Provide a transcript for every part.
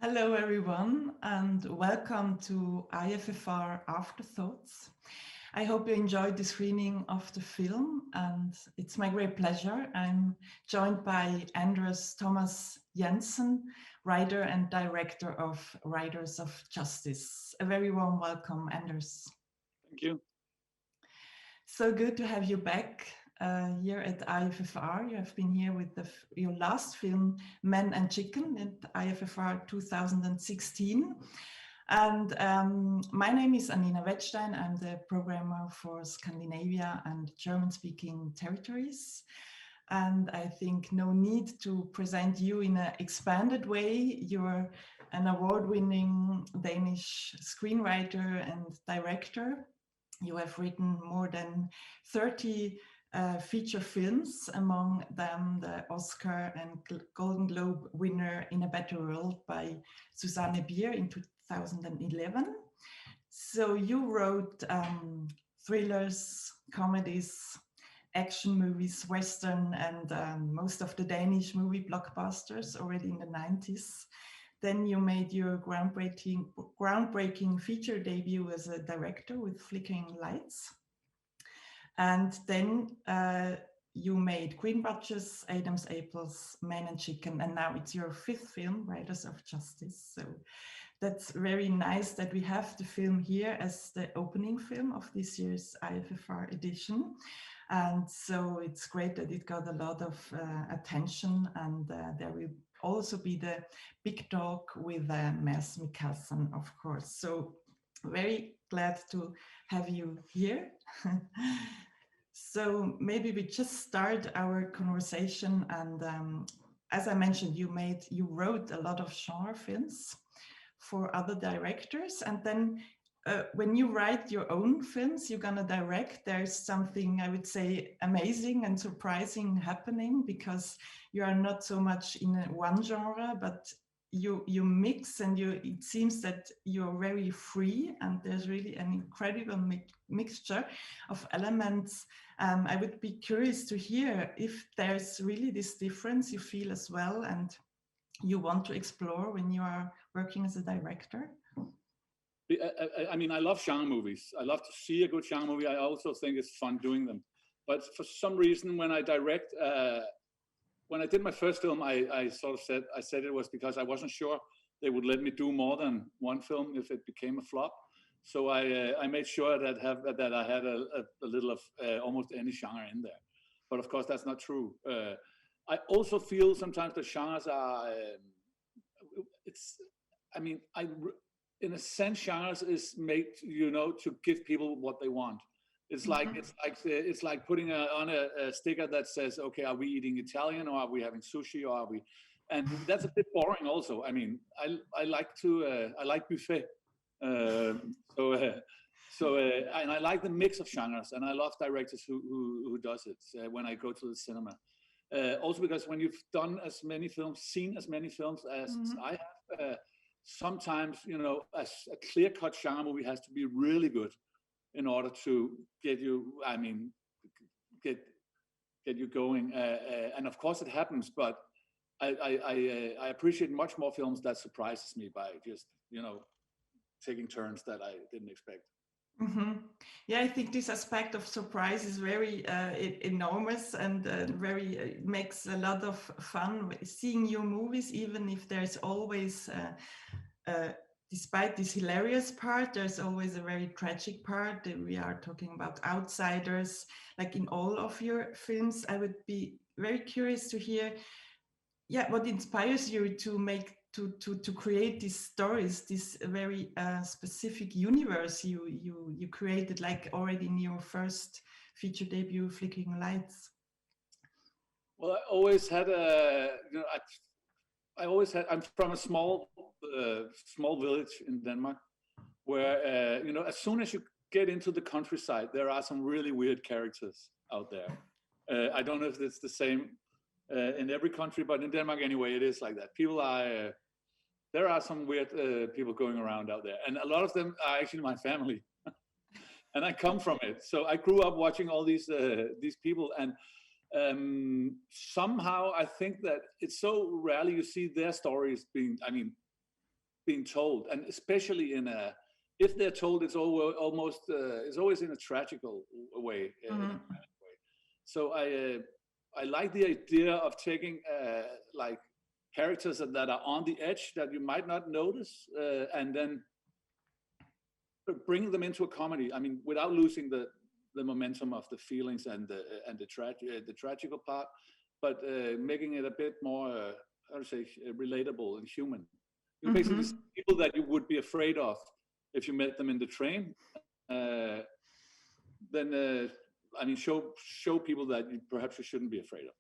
Hello, everyone, and welcome to IFFR Afterthoughts. I hope you enjoyed the screening of the film, and it's my great pleasure. I'm joined by Anders Thomas Jensen, writer and director of Riders of Justice. A very warm welcome, Anders. Thank you. So good to have you back here at IFFR. You have been here with your last film, Men and Chicken, at IFFR 2016. And my name is Annina Wettstein. I'm the programmer for Scandinavia and German-speaking territories. And I think no need to present you in an expanded way. You're an award-winning Danish screenwriter and director. You have written more than 30 feature films, among them the Oscar and Golden Globe winner In a Better World by Susanne Bier in 2011. So you wrote thrillers, comedies, action movies, Western, and most of the Danish movie blockbusters already in the 90s. Then you made your groundbreaking feature debut as a director with Flickering Lights. And then you made Green Butchers, Adam's Apples, Men and Chicken, and now it's your fifth film, Riders of Justice. So that's very nice that we have the film here as the opening film of this year's IFFR edition. And so it's great that it got a lot of attention, and there will also be the big talk with Mads Mikkelson, of course. So very glad to have you here. So maybe we just start our conversation. And as I mentioned, you wrote a lot of genre films for other directors, and then when you write your own films, you're gonna direct, there's something I would say amazing and surprising happening, because you are not so much in one genre, but you mix, and it seems that you're very free, and there's really an incredible mixture of elements. I would be curious to hear if there's really this difference you feel as well, and you want to explore when you are working as a director. I mean, I love genre movies. I love to see a good genre movie. I also think it's fun doing them. But for some reason, when I direct, when I did my first film, I said it was because I wasn't sure they would let me do more than one film if it became a flop. So I made sure that I had a little of almost any genre in there. But of course, that's not true. I also feel sometimes the genres are. In a sense, genres is made, to give people what they want. It's like it's like putting on a sticker that says, okay, are we eating Italian, or are we having sushi, or are we? And that's a bit boring. Also, I mean, I like buffet. And I like the mix of genres, and I love directors who does it when I go to the cinema. Also because when you've done as many films, seen as many films as I have. Sometimes, a clear-cut genre movie has to be really good in order to get you, get you going. And of course it happens, but I appreciate much more films that surprises me by just, taking turns that I didn't expect. Mm-hmm. Yeah, I think this aspect of surprise is very enormous, and very makes a lot of fun seeing your movies, even if there's always, despite this hilarious part, there's always a very tragic part. We are talking about outsiders, like in all of your films. I would be very curious to hear, what inspires you to make to create these stories, this very specific universe you created, like already in your first feature debut, Flickering Lights. Well, I always had I'm from a small village in Denmark, where as soon as you get into the countryside, there are some really weird characters out there. I don't know if it's the same in every country, but in Denmark anyway, it is like that. There are some weird people going around out there, and a lot of them are actually my family, and I come from it. So I grew up watching all these people, and somehow I think that it's so rarely you see their stories being. I mean, being told, and especially if they're told, it's almost it's always in a tragical way. So I like the idea of taking like characters that are on the edge that you might not notice, and then bring them into a comedy. I mean, without losing the momentum of the feelings and the tragical part, but making it a bit more, how to say, relatable and human. You know, basically, people that you would be afraid of if you met them in the train. Then I mean, show people that perhaps you shouldn't be afraid of.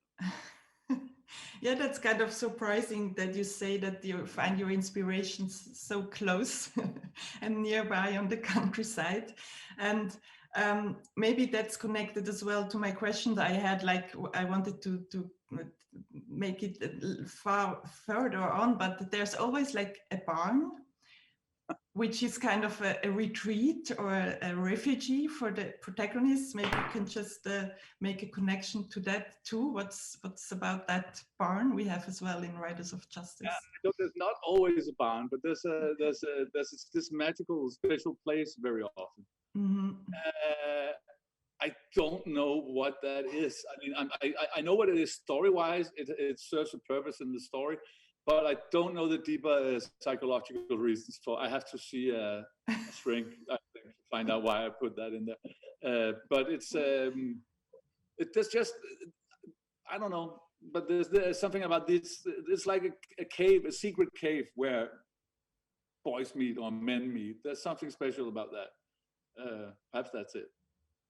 Yeah, that's kind of surprising that you say that you find your inspirations so close and nearby on the countryside. And maybe that's connected as well to my question that I had, like I wanted to make it far further on, but there's always like a barn, which is kind of a retreat or a refugee for the protagonists. Maybe you can just make a connection to that too. What's about that barn we have as well in Riders of Justice? Yeah, there's not always a barn, but there's this magical special place very often. I don't know what that is. I mean, I know what it is story-wise. It serves a purpose in the story, but I don't know the deeper psychological reasons for. I have to see a shrink, I think, to find out why I put that in there. But there's just, I don't know. But there's something about this. It's like a cave, a secret cave where boys meet or men meet. There's something special about that. Perhaps that's it.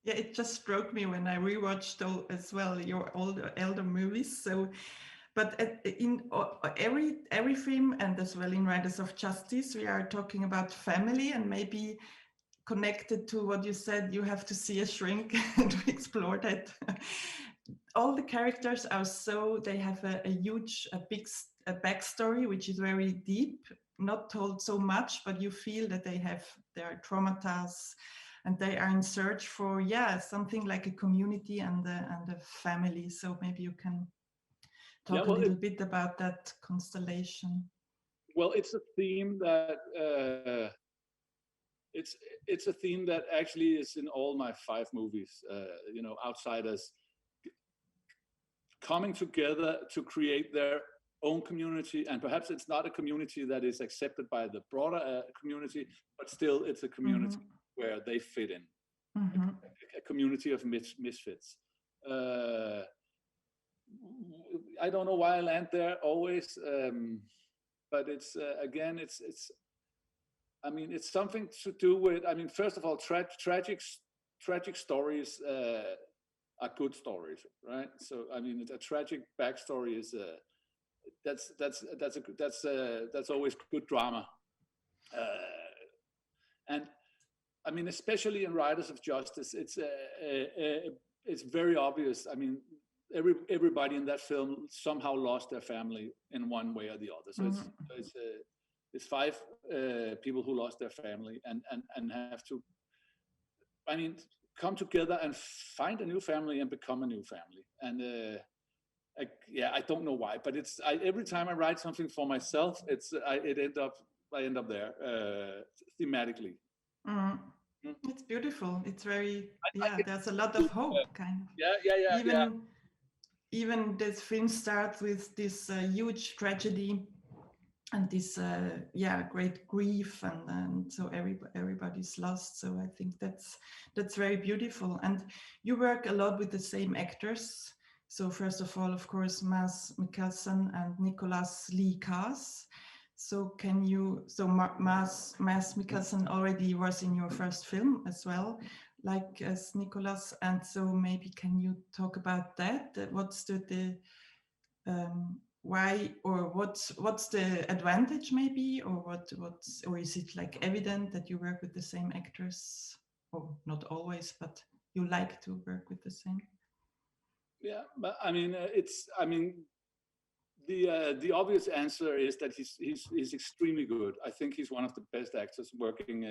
Yeah, it just struck me when I rewatched as well your elder movies. So, but in every film, and as well in Riders of Justice, we are talking about family, and maybe connected to what you said, you have to see a shrink to explore that. All the characters are they have a huge, big backstory, which is very deep, not told so much, but you feel that they are traumatized. And they are in search for, something like a community and a family. So maybe you can talk a little bit about that constellation. Well, it's a theme that it's a theme that actually is in all my 5 movies. You know, outsiders coming together to create their own community, and perhaps it's not a community that is accepted by the broader community, but still it's a community where they fit in, a community of misfits. I don't know why I land there always, but it's again, it's. I mean, it's something to do with. I mean, first of all, tragic stories are good stories, right? So I mean, a tragic backstory is that's always good drama, and I mean, especially in Riders of Justice, it's very obvious. I mean, everybody in that film somehow lost their family in one way or the other. So it's 5 people who lost their family and have to, I mean, come together and find a new family and become a new family. And I don't know why, but every time I write something for myself, I end up there thematically. It's beautiful. It's very there's a lot of hope, kind of. Yeah. Even this film starts with this huge tragedy and this great grief, and so everybody's lost. So I think that's very beautiful. And you work a lot with the same actors. So first of all, of course, Mikkelson and Nicholas Lee Kaas. So Mads Mikkelson already was in your first film as well, like as Nicholas. And so maybe can you talk about that? What's the why, or what's the advantage maybe, or or is it like evident that you work with the same actors, or not always, but you like to work with the same? Yeah, but I mean, the obvious answer is that he's extremely good. I think he's one of the best actors working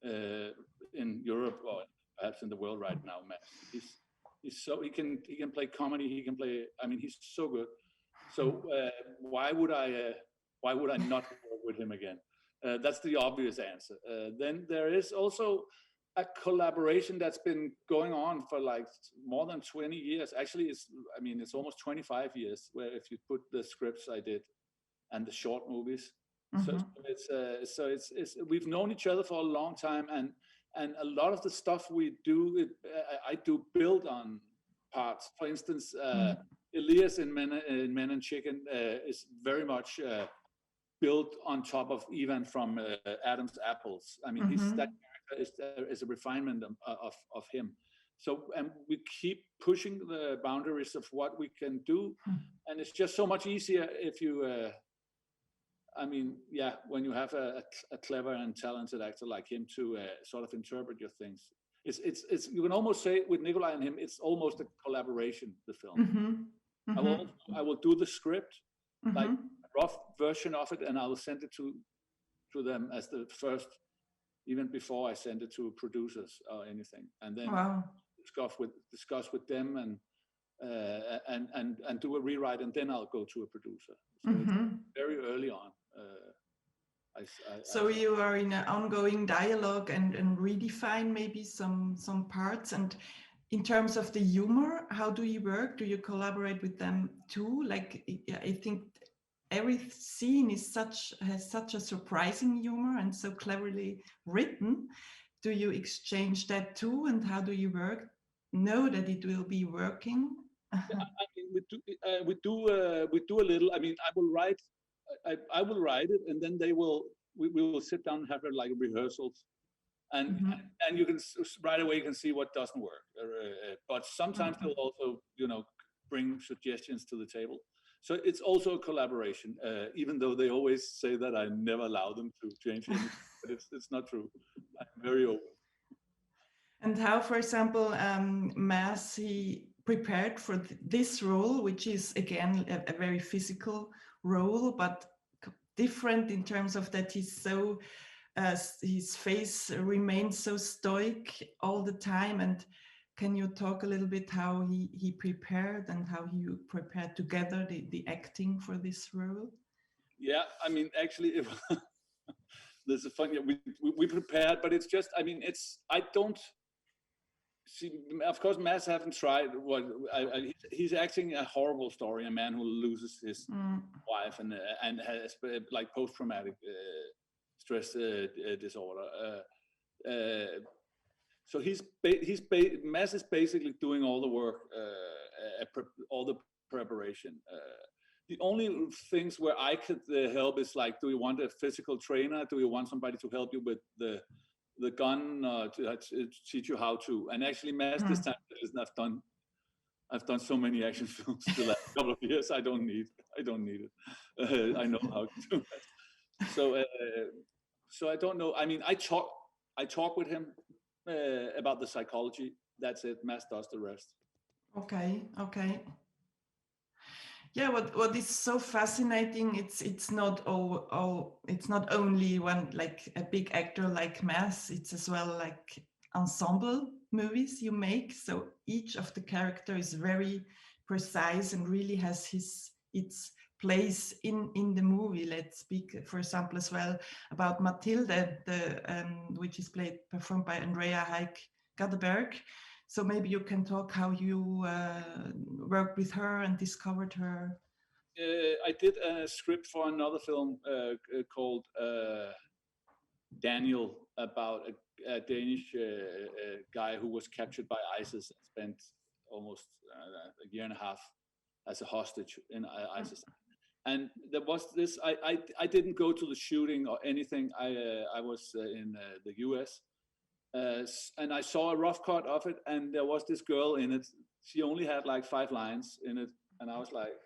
in Europe, or perhaps in the world right now. Man, he's so he can play comedy. He can play. I mean, he's so good. So why would why would I not work with him again? That's the obvious answer. Then there is also a collaboration that's been going on for like more than 20 years. Actually, it's almost 25 years, where if you put the scripts I did and the short movies. Mm-hmm. So it's we've known each other for a long time, and a lot of the stuff we do, I do build on parts. For instance, Elias in Men and Chicken is very much built on top of Ivan from Adam's Apples. I mean, that character is a refinement of him. So, and we keep pushing the boundaries of what we can do, and it's just so much easier if you. When you have a clever and talented actor like him to sort of interpret your things, it's you can almost say with Nikolai and him, it's almost a collaboration. The film. I will do the script, like a rough version of it, and I will send it to them as the first, even before I send it to producers or anything, and then discuss with them and do a rewrite, and then I'll go to a producer. So it's very early on. So you are in an ongoing dialogue and redefine maybe some parts. And in terms of the humor, how do you work? Do you collaborate with them too? Like, I think every scene has such a surprising humor and so cleverly written. Do you exchange that too? And how do you know that it will be working? We do a little. I mean, I will write it, and then we will sit down and have like rehearsals, and you can right away you can see what doesn't work. But sometimes they'll also bring suggestions to the table. So it's also a collaboration, even though they always say that I never allow them to change anything. But it's not true. I'm very open. And how, for example, Mads, he prepared for this role, which is again a very physical role, but different in terms of that he's so his face remains so stoic all the time. And can you talk a little bit how he prepared and how you prepared together the acting for this role? Yeah, I mean, actually, there's a funny. We prepared, but it's just. I mean, I don't. See, of course, Mads haven't tried. He's acting a horrible story. A man who loses his wife and has like post-traumatic stress disorder. So Mads is basically doing all the work, all the preparation. The only things where I could help is like, do you want a physical trainer? Do you want somebody to help you with the gun to teach you how to? And actually, Mads this time, listen, I've done so many action films the last couple of years. I don't need it. I know how to do it. So I don't know. I mean, I talk with him about the psychology. That's it. Mads does the rest. Okay. Yeah, what is so fascinating, it's not it's not only one, like a big actor like Mads, it's as well like ensemble movies you make. So each of the character is very precise and really has its place in the movie. Let's speak, for example, as well about Matilda, which is performed by Andrea Heick-Gadeberg. So maybe you can talk how you worked with her and discovered her. I did a script for another film called Daniel, about a Danish guy who was captured by ISIS and spent almost a year and a half as a hostage in ISIS. And there was this. I didn't go to the shooting or anything. I was in the US. And I saw a rough cut of it, and there was this girl in it. She only had like 5 lines in it, and I was like,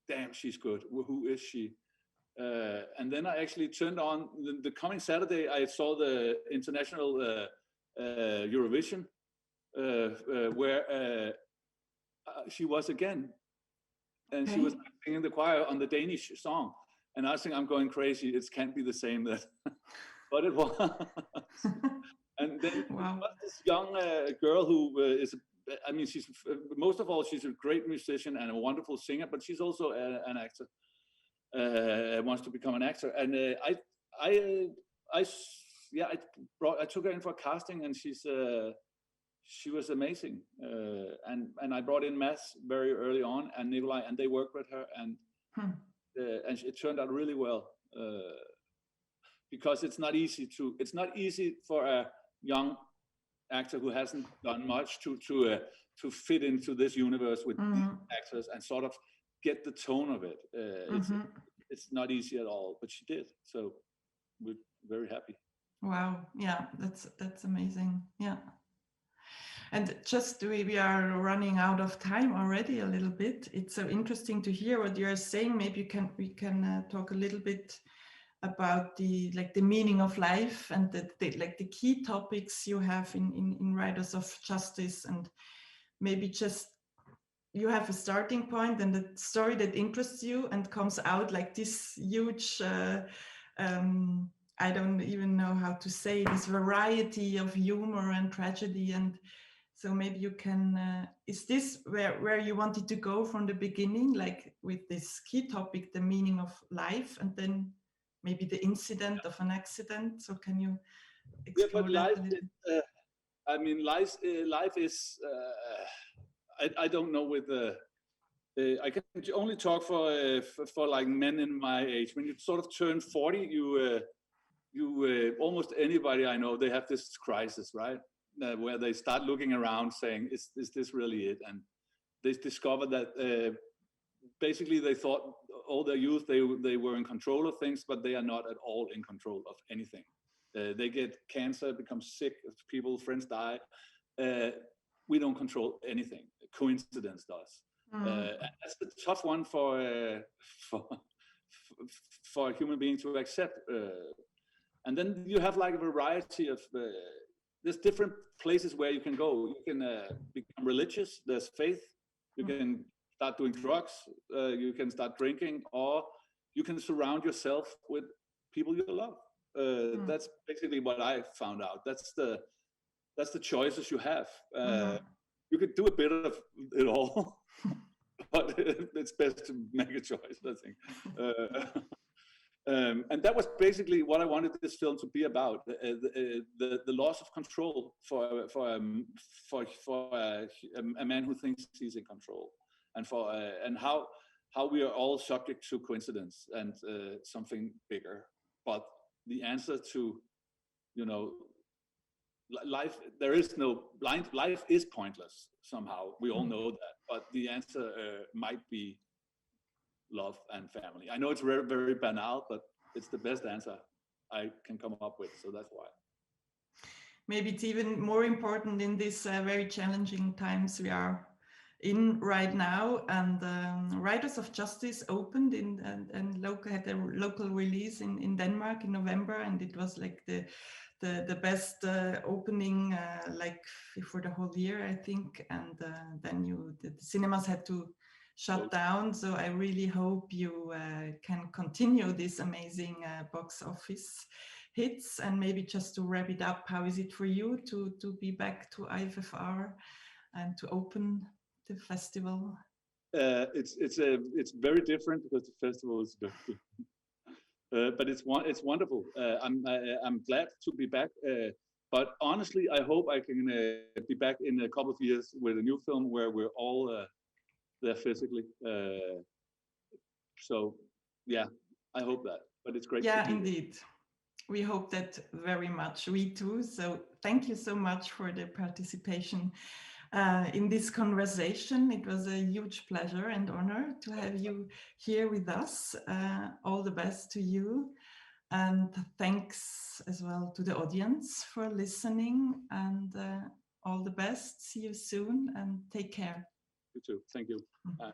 damn, she's good. Who is she? And then I actually turned on the coming Saturday. I saw the international Eurovision, where she was again, and she was singing the choir on the Danish song. And I think I'm going crazy. It can't be the same, but it was. And then there was this young girl who is, I mean, she's a great musician and a wonderful singer, but she's also an actor. wants to become an actor, and I took her in for casting, and she was amazing, and I brought in Mads very early on, and Nikolai, and they worked with her, and it turned out really well, because it's not easy for a young actor who hasn't done much to fit into this universe with actors and sort of get the tone of it. It's not easy at all, but she did. So we're very happy. Wow, yeah, that's amazing. Yeah. And just we are running out of time already a little bit. It's so interesting to hear what you're saying. Maybe we can talk a little bit about the meaning of life and the key topics you have in Riders of Justice, and maybe just you have a starting point and a story that interests you and comes out like this huge I don't even know how to say, this variety of humor and tragedy. And so maybe you can is this where you wanted to go from the beginning, like with this key topic, the meaning of life, and then maybe the incident of an accident? So can you explore but that life, life is I don't know with I can only talk for like men in my age. When you sort of turn 40, you almost anybody I know, they have this crisis, right? Where they start looking around saying, is this really it? And they discover that basically they thought all their youth they were in control of things, but they are not at all in control of anything. They get cancer, become sick, people, friends die. We don't control anything. Coincidence does. That's the tough one for a human being to accept. And then you have like a variety of there's different places where you can go. You can become religious. There's faith. You can start doing drugs. You can start drinking, or you can surround yourself with people you love. That's basically what I found out. That's the choices you have. You could do a bit of it all, but it's best to make a choice, I think. And that was basically what I wanted this film to be about: the loss of control for a man who thinks he's in control, and how we are all subject to coincidence and something bigger. But the answer to, life, there is no life is pointless somehow. We all know that, but the answer might be love and family. I know it's very, very banal, but it's the best answer I can come up with. So that's why. Maybe it's even more important in these very challenging times we are in right now. And Riders of Justice opened and had a local release in Denmark in November, and it was like the best opening like for the whole year, I think. And then the cinemas had to shut down. So I really hope you can continue this amazing box office hits. And maybe just to wrap it up, how is it for you to be back to IFFR and to open the festival? It's very different because the festival is different. But it's wonderful. I'm glad to be back. But honestly, I hope I can be back in a couple of years with a new film where we're all there physically. So yeah, I hope that. But it's great. Yeah, indeed. We hope that very much. We too. So thank you so much for the participation in this conversation. It was a huge pleasure and honor to have you here with us. All the best to you. And thanks as well to the audience for listening, and all the best. See you soon and take care. You too. Thank you. Bye.